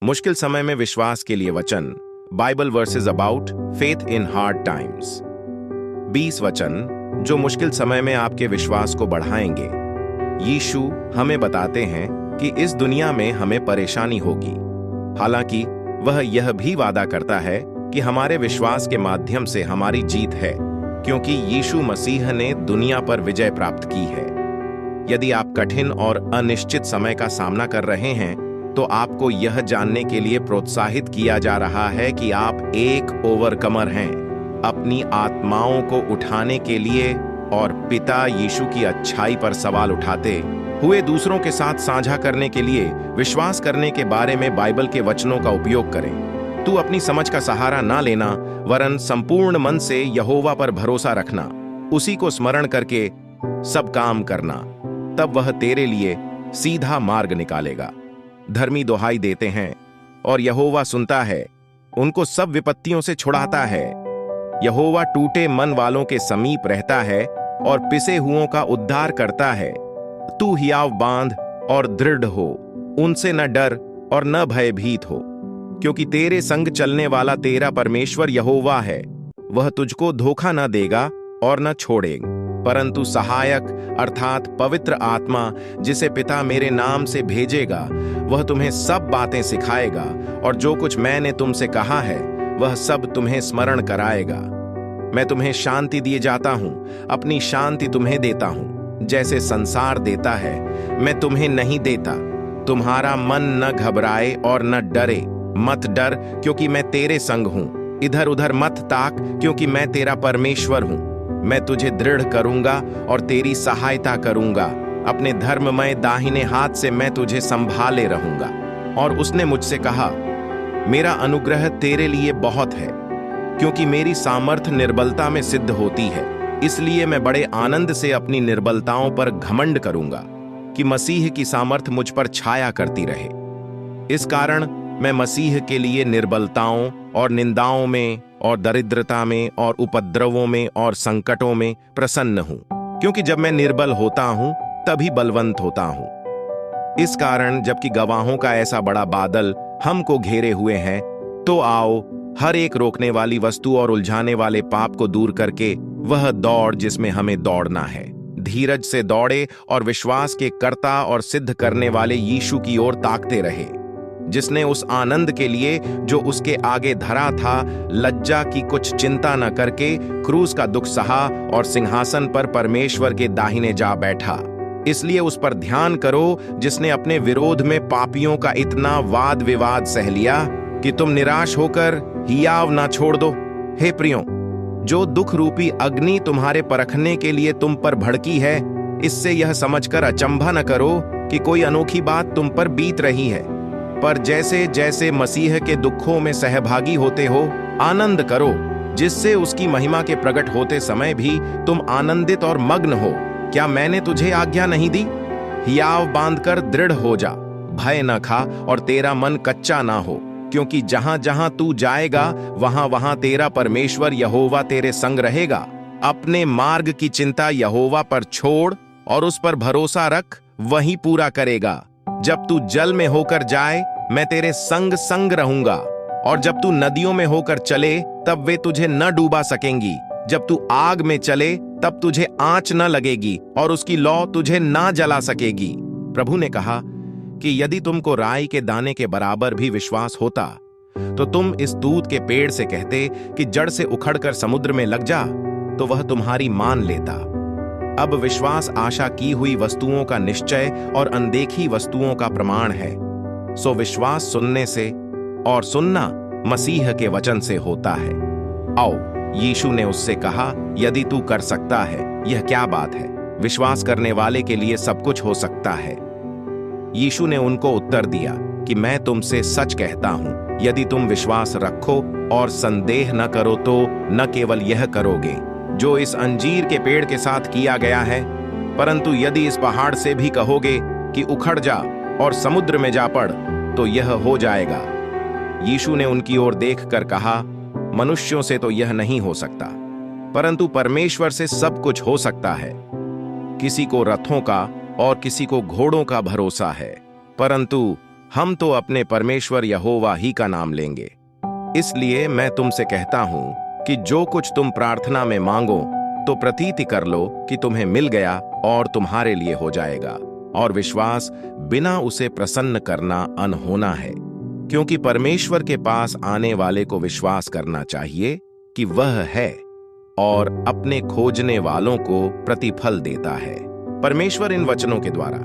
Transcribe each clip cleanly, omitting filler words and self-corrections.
मुश्किल समय में विश्वास के लिए वचन। Bible versus about faith in hard times. 20 वचन जो मुश्किल समय में आपके विश्वास को बढ़ाएंगे। यीशु हमें बताते हैं कि इस दुनिया में हमें परेशानी होगी, हालांकि वह यह भी वादा करता है कि हमारे विश्वास के माध्यम से हमारी जीत है, क्योंकि यीशु मसीह ने दुनिया पर विजय प्राप्त की है। यदि आप कठिन और अनिश्चित समय का सामना कर रहे हैं, तो आपको यह जानने के लिए प्रोत्साहित किया जा रहा है कि आप एक ओवरकमर हैं। अपनी आत्माओं को उठाने के लिए और पिता यीशु की अच्छाई पर सवाल उठाते हुए दूसरों के साथ साझा करने के लिए विश्वास करने के बारे में बाइबल के वचनों का उपयोग करें। तू अपनी समझ का सहारा ना लेना, वरन संपूर्ण मन से यहोवा पर भरोसा रखना, उसी को स्मरण करके सब काम करना, तब वह तेरे लिए सीधा मार्ग निकालेगा। धर्मी दुहाई देते हैं और यहोवा सुनता है, उनको सब विपत्तियों से छुड़ाता है। यहोवा टूटे मन वालों के समीप रहता है और पिसे हुओं का उद्धार करता है। तू हियाव बांध और दृढ़ हो, उनसे न डर और न भयभीत हो, क्योंकि तेरे संग चलने वाला तेरा परमेश्वर यहोवा है। वह तुझको धोखा न देगा और न छोड़ेगा, परंतु सहायक अर्थात पवित्र आत्मा, जिसे पिता मेरे नाम से भेजेगा, वह तुम्हें सब बातें सिखाएगा और जो कुछ मैंने तुमसे कहा है वह सब तुम्हें स्मरण कराएगा। मैं तुम्हें शांति दिए जाता हूं, अपनी शांति तुम्हें देता हूं। जैसे संसार देता है, मैं तुम्हें नहीं देता। तुम्हारा मन न घबराए और न डरे। मत डर, क्योंकि मैं तेरे संग हूं। इधर उधर मत ताक, क्योंकि मैं तेरा परमेश्वर हूं। मैं तुझे दृढ़ करूंगा और तेरी सहायता करूंगा। अपने धर्ममय दाहिने हाथ से मैं तुझे संभाले रहूंगा। और उसने मुझसे कहा, मेरा अनुग्रह तेरे लिए बहुत है, क्योंकि मेरी सामर्थ निर्बलता में सिद्ध होती है। इसलिए मैं बड़े आनंद से अपनी निर्बलताओं पर घमंड करूंगा, कि मसीह की सामर्थ मुझ पर छाया करती रहे। इस कारण मैं मसीह के लिए निर्बलताओं और निंदाओं में और दरिद्रता में और उपद्रवों में और संकटों में प्रसन्न हूं, क्योंकि जब मैं निर्बल होता हूं तभी बलवंत होता हूं। इस कारण जबकि गवाहों का ऐसा बड़ा बादल हमको घेरे हुए हैं, तो आओ हर एक रोकने वाली वस्तु और उलझाने वाले पाप को दूर करके वह दौड़ जिसमें हमें दौड़ना है, धीरज से दौड़े और विश्वास के कर्ता और सिद्ध करने वाले यीशु की ओर ताकते रहे, जिसने उस आनंद के लिए जो उसके आगे धरा था, लज्जा की कुछ चिंता न करके क्रूस का दुख सहा और सिंहासन पर परमेश्वर के दाहिने जा बैठा। इसलिए उस पर ध्यान करो, जिसने अपने विरोध में पापियों का इतना वाद विवाद सह लिया कि तुम निराश होकर हियाव ना छोड़ दो। हे प्रियो, जो दुख रूपी अग्नि तुम्हारे परखने के लिए तुम पर भड़की है, इससे यह समझकर अचंभा न करो कि कोई अनोखी बात तुम पर बीत रही है, पर जैसे जैसे मसीह के दुखों में सहभागी होते हो, आनंद करो, जिससे उसकी महिमा के प्रकट होते समय भी तुम आनंदित और मग्न हो। क्या मैंने तुझे आज्ञा नहीं दी? हियाव बांधकर दृढ़ हो जा, भय न खा और तेरा मन कच्चा ना हो, क्योंकि जहां जहां तू जाएगा वहां वहां तेरा परमेश्वर यहोवा तेरे संग रहेगा। अपने मार्ग की चिंता यहोवा पर छोड़ और उस पर भरोसा रख, वही पूरा करेगा। जब तू जल में होकर जाए, मैं तेरे संग संग रहूंगा, और जब तू नदियों में होकर चले, तब वे तुझे न डूबा सकेंगी। जब तू आग में चले, तब तुझे आंच न लगेगी और उसकी लौ तुझे ना जला सकेगी। प्रभु ने कहा कि यदि तुमको राई के दाने के बराबर भी विश्वास होता, तो तुम इस दूत के पेड़ से कहते कि जड़ से उखड़कर समुद्र में लग जा, तो वह तुम्हारी मान लेता। अब विश्वास आशा की हुई वस्तुओं का निश्चय और अनदेखी वस्तुओं का प्रमाण है। सो विश्वास सुनने से और सुनना मसीह के वचन से होता है। आओ, यीशु ने उससे कहा, यदि तू कर सकता है, यह क्या बात है? विश्वास करने वाले के लिए सब कुछ हो सकता है। यीशु ने उनको उत्तर दिया कि मैं तुमसे सच कहता हूं, यदि तुम विश्वास रखो और संदेह न करो, तो न केवल यह करोगे जो इस अंजीर के पेड़ के साथ किया गया है, परंतु यदि इस पहाड़ से भी कहोगे कि उखड़ जा और समुद्र में जा पड़, तो यह हो जाएगा। यीशु ने उनकी ओर देखकर कहा, मनुष्यों से तो यह नहीं हो सकता, परंतु परमेश्वर से सब कुछ हो सकता है। किसी को रथों का और किसी को घोड़ों का भरोसा है, परंतु हम तो अपने परमेश्वर यहोवा ही का नाम लेंगे। इसलिए मैं तुमसे कहता हूं कि जो कुछ तुम प्रार्थना में मांगो तो प्रतीति कर लो कि तुम्हें मिल गया और तुम्हारे लिए हो जाएगा। और विश्वास बिना उसे प्रसन्न करना अनहोना है, क्योंकि परमेश्वर के पास आने वाले को विश्वास करना चाहिए कि वह है और अपने खोजने वालों को प्रतिफल देता है। परमेश्वर इन वचनों के द्वारा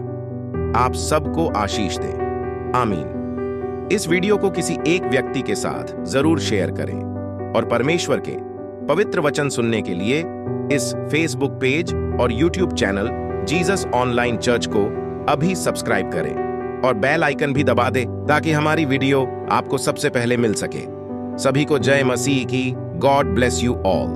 आप सबको आशीष दे। आमीन। इस वीडियो को किसी एक व्यक्ति के साथ जरूर शेयर करें और परमेश्वर के पवित्र वचन सुनने के लिए इस फेसबुक पेज और YouTube channel Jesus online church को अभी सब्सक्राइब करें और बेल आइकन भी दबा दें ताकि हमारी वीडियो आपको सबसे पहले मिल सके। सभी को जय मसीह की। God bless you all.